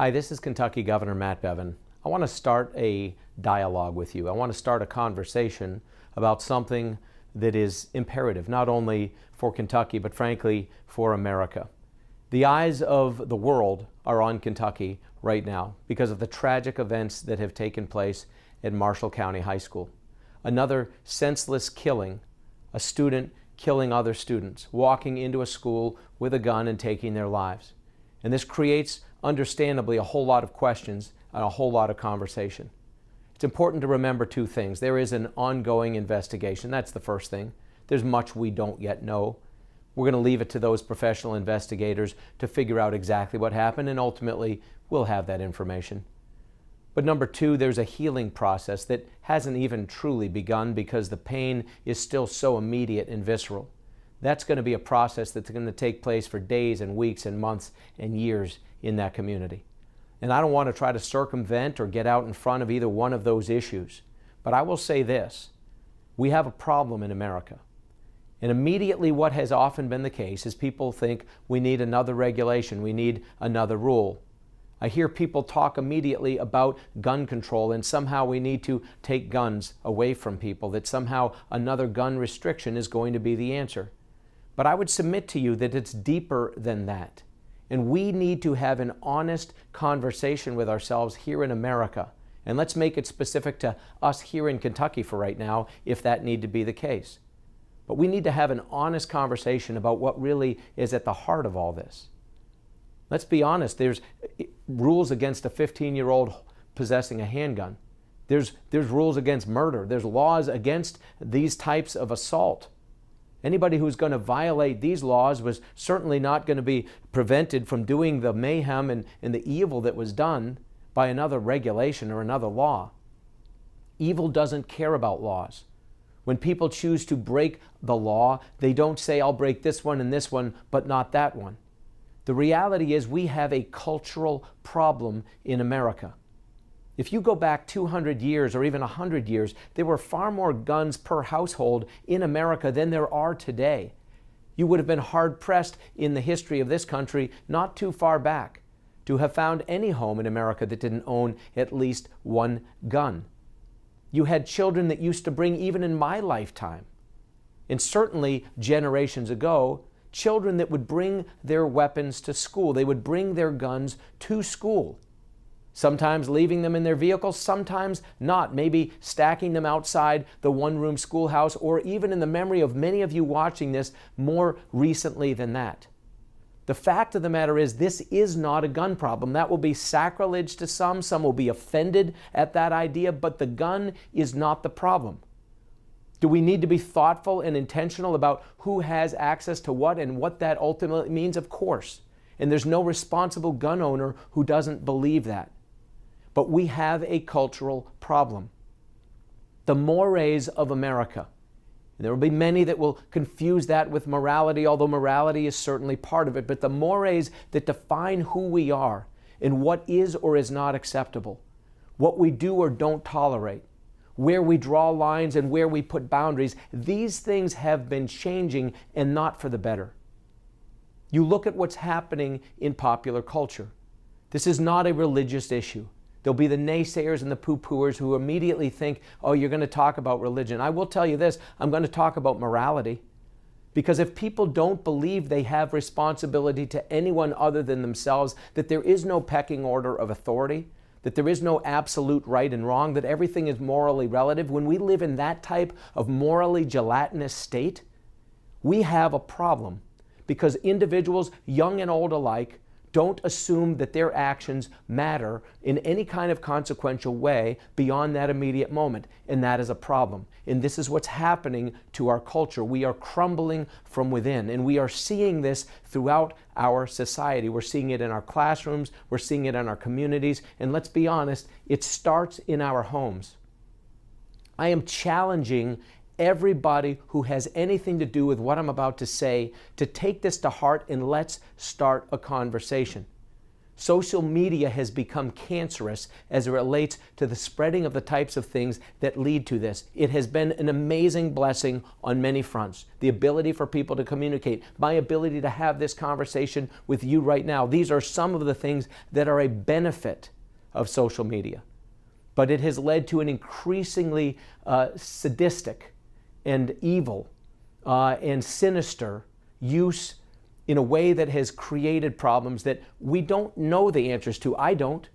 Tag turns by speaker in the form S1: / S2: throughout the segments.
S1: Hi, this is Kentucky Governor Matt Bevin. I want to start a dialogue with you. I want to start a conversation about something that is imperative, not only for Kentucky, but frankly, for America. The eyes of the world are on Kentucky right now because of the tragic events that have taken place at Marshall County High School. Another senseless killing, a student killing other students, walking into a school with a gun and taking their lives. And this creates, understandably, a whole lot of questions and a whole lot of conversation. It's important to remember two things. There is an ongoing investigation. That's the first thing. There's much we don't yet know. We're going to leave it to those professional investigators to figure out exactly what happened, and ultimately we'll have that information. But number two, there's a healing process that hasn't even truly begun because the pain is still so immediate and visceral. That's going to be a process that's going to take place for days and weeks and months and years in that community. And I don't want to try to circumvent or get out in front of either one of those issues. But I will say this, we have a problem in America. And immediately what has often been the case is people think we need another regulation, we need another rule. I hear people talk immediately about gun control and somehow we need to take guns away from people, that somehow another gun restriction is going to be the answer. But I would submit to you that it's deeper than that. And we need to have an honest conversation with ourselves here in America. And let's make it specific to us here in Kentucky for right now, if that need to be the case. But we need to have an honest conversation about what really is at the heart of all this. Let's be honest, there's rules against a 15-year-old possessing a handgun. There's rules against murder. There's laws against these types of assault. Anybody who's going to violate these laws was certainly not going to be prevented from doing the mayhem and the evil that was done by another regulation or another law. Evil doesn't care about laws. When people choose to break the law, they don't say, I'll break this one, but not that one. The reality is we have a cultural problem in America. If you go back 200 years or even 100 years, there were far more guns per household in America than there are today. You would have been hard-pressed in the history of this country, not too far back, to have found any home in America that didn't own at least one gun. You had children that used to bring, even in my lifetime, and certainly generations ago, children that would bring their weapons to school. They would bring their guns to school. Sometimes leaving them in their vehicles, sometimes not. Maybe stacking them outside the one-room schoolhouse, or even in the memory of many of you watching this, more recently than that. The fact of the matter is, this is not a gun problem. That will be sacrilege to some. Some will be offended at that idea, but the gun is not the problem. Do we need to be thoughtful and intentional about who has access to what and what that ultimately means? Of course. And there's no responsible gun owner who doesn't believe that. But we have a cultural problem. The mores of America. And there will be many that will confuse that with morality, although morality is certainly part of it. But the mores that define who we are and what is or is not acceptable, what we do or don't tolerate, where we draw lines and where we put boundaries, these things have been changing and not for the better. You look at what's happening in popular culture. This is not a religious issue. There'll be the naysayers and the poo-pooers who immediately think, oh, you're going to talk about religion. I will tell you this, I'm going to talk about morality. Because if people don't believe they have responsibility to anyone other than themselves, that there is no pecking order of authority, that there is no absolute right and wrong, that everything is morally relative, when we live in that type of morally gelatinous state, we have a problem. Because individuals, young and old alike, don't assume that their actions matter in any kind of consequential way beyond that immediate moment. And that is a problem. And this is what's happening to our culture. We are crumbling from within. And we are seeing this throughout our society. We're seeing it in our classrooms. We're seeing it in our communities. And let's be honest, it starts in our homes. I am challenging everybody who has anything to do with what I'm about to say to take this to heart, and let's start a conversation. Social media has become cancerous as it relates to the spreading of the types of things that lead to this. It has been an amazing blessing on many fronts. The ability for people to communicate, my ability to have this conversation with you right now. These are some of the things that are a benefit of social media. But it has led to an increasingly sadistic and evil and sinister use in a way that has created problems that we don't know the answers to. I don't,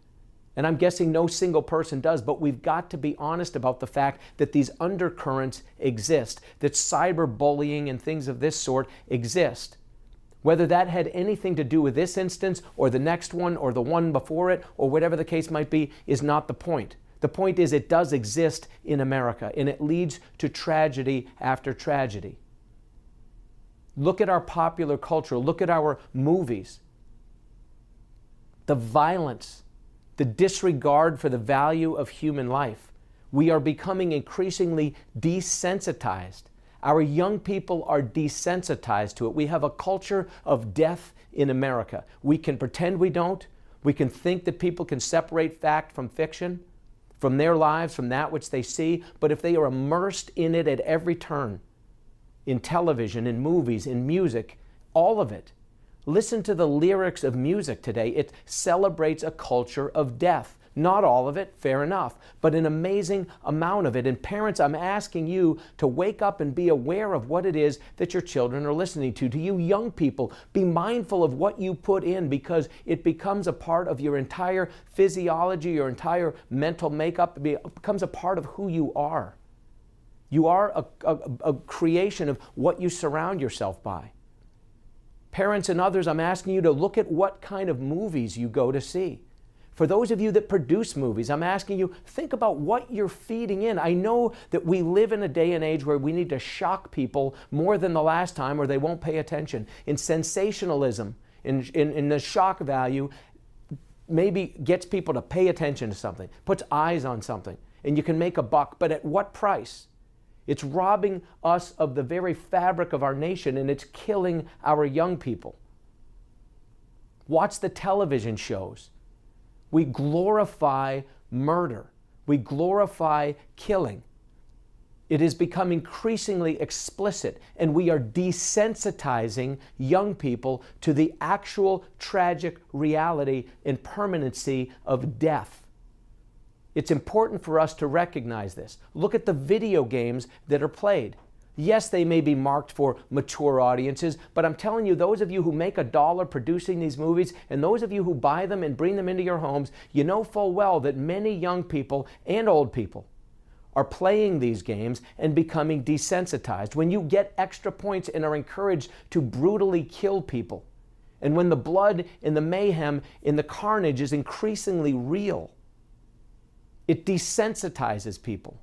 S1: and I'm guessing no single person does, but we've got to be honest about the fact that these undercurrents exist, that cyberbullying and things of this sort exist. Whether that had anything to do with this instance or the next one or the one before it or whatever the case might be is not the point. The point is it does exist in America, and it leads to tragedy after tragedy. Look at our popular culture. Look at our movies. The violence, the disregard for the value of human life. We are becoming increasingly desensitized. Our young people are desensitized to it. We have a culture of death in America. We can pretend we don't. We can think that people can separate fact from fiction, from their lives, from that which they see. But if they are immersed in it at every turn, in television, in movies, in music, all of it. Listen to the lyrics of music today. It celebrates a culture of death. Not all of it, fair enough, but an amazing amount of it. And parents, I'm asking you to wake up and be aware of what it is that your children are listening to. To you young people, be mindful of what you put in, because it becomes a part of your entire physiology, your entire mental makeup. It becomes a part of who you are. You are a creation of what you surround yourself by. Parents and others, I'm asking you to look at what kind of movies you go to see. For those of you that produce movies, I'm asking you, think about what you're feeding in. I know that we live in a day and age where we need to shock people more than the last time or they won't pay attention. In sensationalism, in the shock value, maybe gets people to pay attention to something, puts eyes on something, and you can make a buck, but at what price? It's robbing us of the very fabric of our nation, and it's killing our young people. Watch the television shows. We glorify murder. We glorify killing. It has become increasingly explicit, and we are desensitizing young people to the actual tragic reality and permanency of death. It's important for us to recognize this. Look at the video games that are played. Yes, they may be marked for mature audiences, but I'm telling you, those of you who make $1 producing these movies, and those of you who buy them and bring them into your homes, you know full well that many young people and old people are playing these games and becoming desensitized. When you get extra points and are encouraged to brutally kill people, and when the blood and the mayhem and the carnage is increasingly real, it desensitizes people.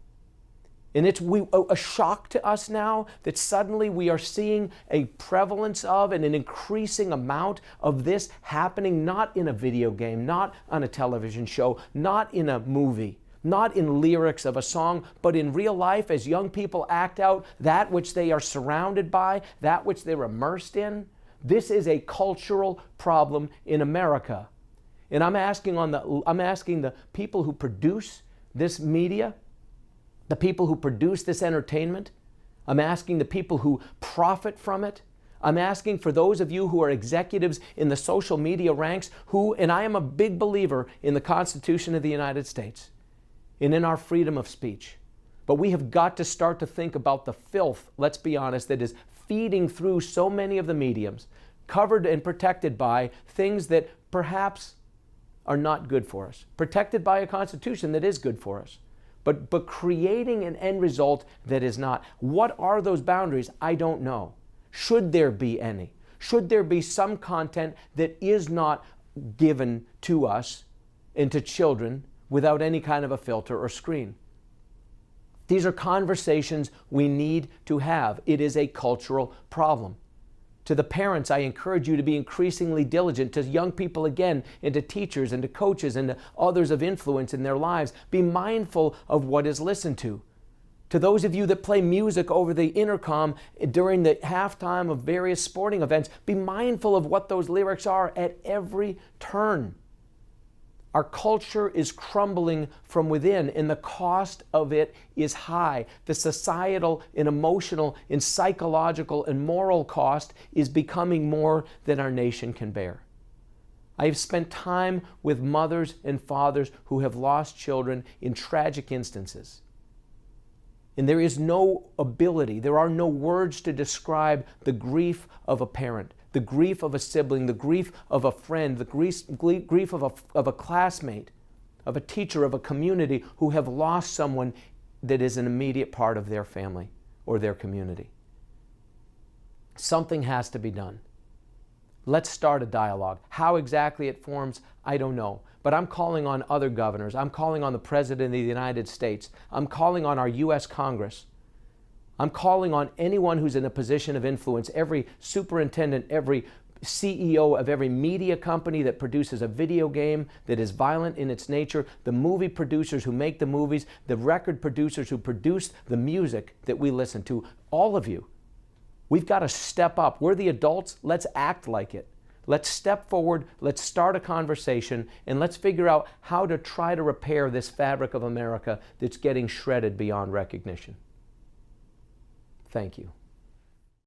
S1: And it's a shock to us now that suddenly we are seeing a prevalence of and an increasing amount of this happening, not in a video game, not on a television show, not in a movie, not in lyrics of a song, but in real life as young people act out that which they are surrounded by, that which they're immersed in. This is a cultural problem in America. And I'm asking the people who produce this media, the people who produce this entertainment, I'm asking the people who profit from it, I'm asking for those of you who are executives in the social media ranks who, and I am a big believer in the Constitution of the United States and in our freedom of speech, but we have got to start to think about the filth, let's be honest, that is feeding through so many of the mediums, covered and protected by things that perhaps are not good for us, protected by a Constitution that is good for us, but creating an end result that is not. What are those boundaries? I don't know. Should there be any? Should there be some content that is not given to us and to children without any kind of a filter or screen? These are conversations we need to have. It is a cultural problem. To the parents, I encourage you to be increasingly diligent. To young people again, and to teachers and to coaches and to others of influence in their lives, be mindful of what is listened to. To those of you that play music over the intercom during the halftime of various sporting events, be mindful of what those lyrics are at every turn. Our culture is crumbling from within, and the cost of it is high. The societal and emotional and psychological and moral cost is becoming more than our nation can bear. I have spent time with mothers and fathers who have lost children in tragic instances. And there is no ability, there are no words to describe the grief of a parent, the grief of a sibling, the grief of a friend, the grief of a classmate, of a teacher, of a community who have lost someone that is an immediate part of their family or their community. Something has to be done. Let's start a dialogue. How exactly it forms, I don't know. But I'm calling on other governors. I'm calling on the President of the United States. I'm calling on our U.S. Congress. I'm calling on anyone who's in a position of influence, every superintendent, every CEO of every media company that produces a video game that is violent in its nature, the movie producers who make the movies, the record producers who produce the music that we listen to, all of you. We've got to step up. We're the adults. Let's act like it. Let's step forward, let's start a conversation, and let's figure out how to try to repair this fabric of America that's getting shredded beyond recognition. Thank you.